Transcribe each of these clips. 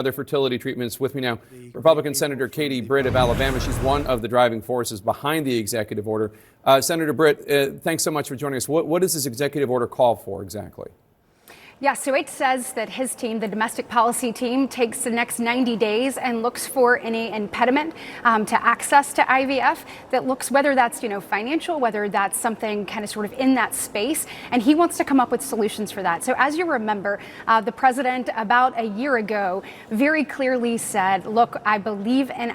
other fertility treatments. With me now, Republican Senator Britt of Alabama. She's one of the driving forces behind the executive order. Senator Britt, thanks so much for joining us. What does this executive order call for exactly? Yeah, so it says that his team, the domestic policy team, takes the next 90 days and looks for any impediment to access to IVF that looks, whether that's, financial, whether that's something kind of sort of in that space. And he wants to come up with solutions for that. So as you remember, the president about a year ago very clearly said, look, I believe in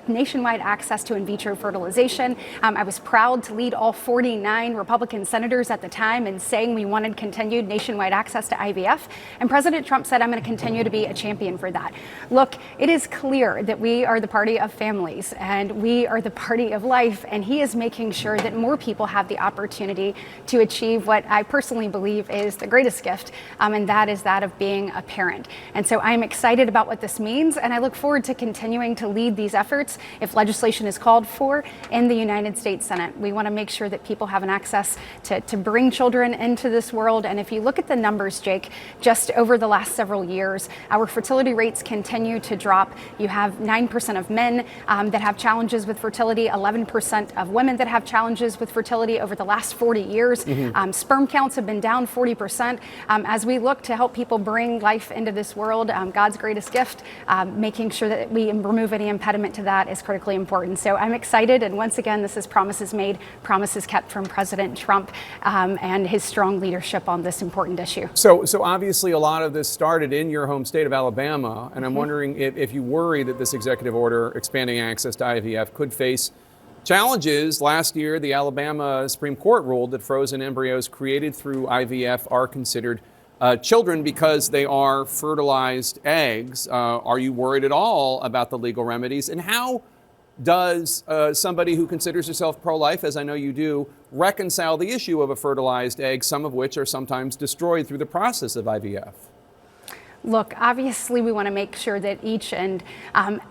nationwide access to in vitro fertilization. I was proud to lead all 49 Republican senators at the time in saying we wanted continued nationwide access to IVF. And President Trump said, I'm going to continue to be a champion for that. Look, it is clear that we are the party of families and we are the party of life. And he is making sure that more people have the opportunity to achieve what I personally believe is the greatest gift. And that is that of being a parent. And so I'm excited about what this means. And I look forward to continuing to lead these efforts if legislation is called for in the United States Senate. We want to make sure that people have an access to bring children into this world. And if you look at the numbers, Jake, just over the last several years, our fertility rates continue to drop. You have 9% of men that have challenges with fertility, 11% of women that have challenges with fertility over the last 40 years. Sperm counts have been down 40%. As we look to help people bring life into this world, God's greatest gift, making sure that we remove any impediment to that is critically important. So I'm excited. And once again, this is promises made, promises kept from President Trump and his strong leadership on this important issue. So obviously a lot of this started in your home state of Alabama, and I'm wondering if you worry that this executive order expanding access to IVF could face challenges. Last year, the Alabama Supreme Court ruled that frozen embryos created through IVF are considered children because they are fertilized eggs. Are you worried at all about the legal remedies? And how does somebody who considers herself pro-life, as I know you do, reconcile the issue of a fertilized egg, some of which are sometimes destroyed through the process of IVF? Look, obviously we want to make sure that each and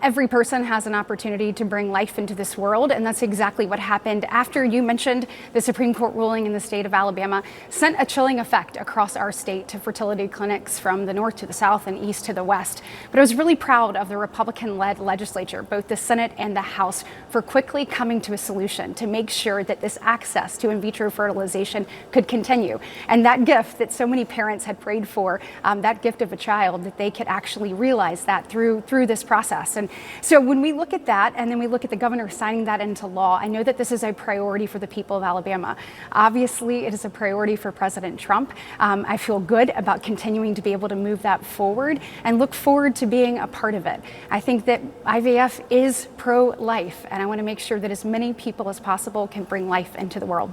every person has an opportunity to bring life into this world. And that's exactly what happened after you mentioned the Supreme Court ruling in the state of Alabama sent a chilling effect across our state to fertility clinics from the north to the south and east to the west. But I was really proud of the Republican-led legislature, both the Senate and the House, for quickly coming to a solution to make sure that this access to in vitro fertilization could continue. And that gift that so many parents had prayed for, that gift of a child, that they could actually realize that through this process. And so when we look at that, and then we look at the governor signing that into law, I know that this is a priority for the people of Alabama. Obviously, it is a priority for President Trump. I feel good about continuing to be able to move that forward and look forward to being a part of it. I think that IVF is pro-life, and I want to make sure that as many people as possible can bring life into the world.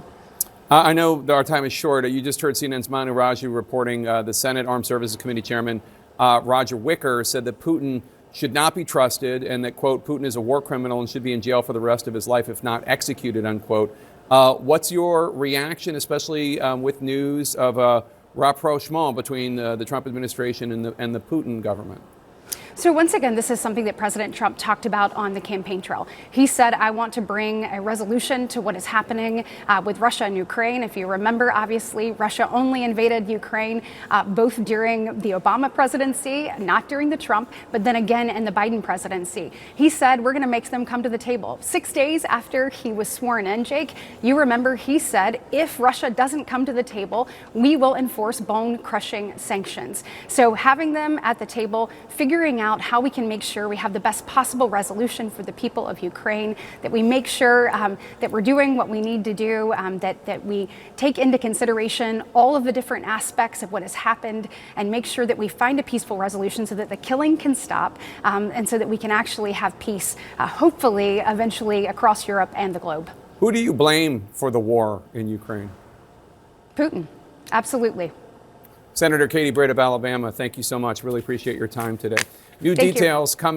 I know our time is short. You just heard CNN's Manu Raju reporting the Senate Armed Services Committee Chairman Roger Wicker said that Putin should not be trusted and that, quote, Putin is a war criminal and should be in jail for the rest of his life if not executed, unquote. What's your reaction, especially with news of a rapprochement between the Trump administration and the Putin government? So once again, this is something that President Trump talked about on the campaign trail. He said, I want to bring a resolution to what is happening with Russia and Ukraine. If you remember, obviously, Russia only invaded Ukraine both during the Obama presidency, not during the Trump, but then again in the Biden presidency. He said, we're going to make them come to the table. 6 days after he was sworn in, Jake, you remember he said, if Russia doesn't come to the table, we will enforce bone-crushing sanctions. So having them at the table, figuring out how we can make sure we have the best possible resolution for the people of Ukraine, that we make sure that we're doing what we need to do, that we take into consideration all of the different aspects of what has happened and make sure that we find a peaceful resolution so that the killing can stop and so that we can actually have peace, hopefully, eventually across Europe and the globe. Who do you blame for the war in Ukraine? Putin, absolutely. Senator Britt of Alabama, thank you so much. Really appreciate your time today. New details coming.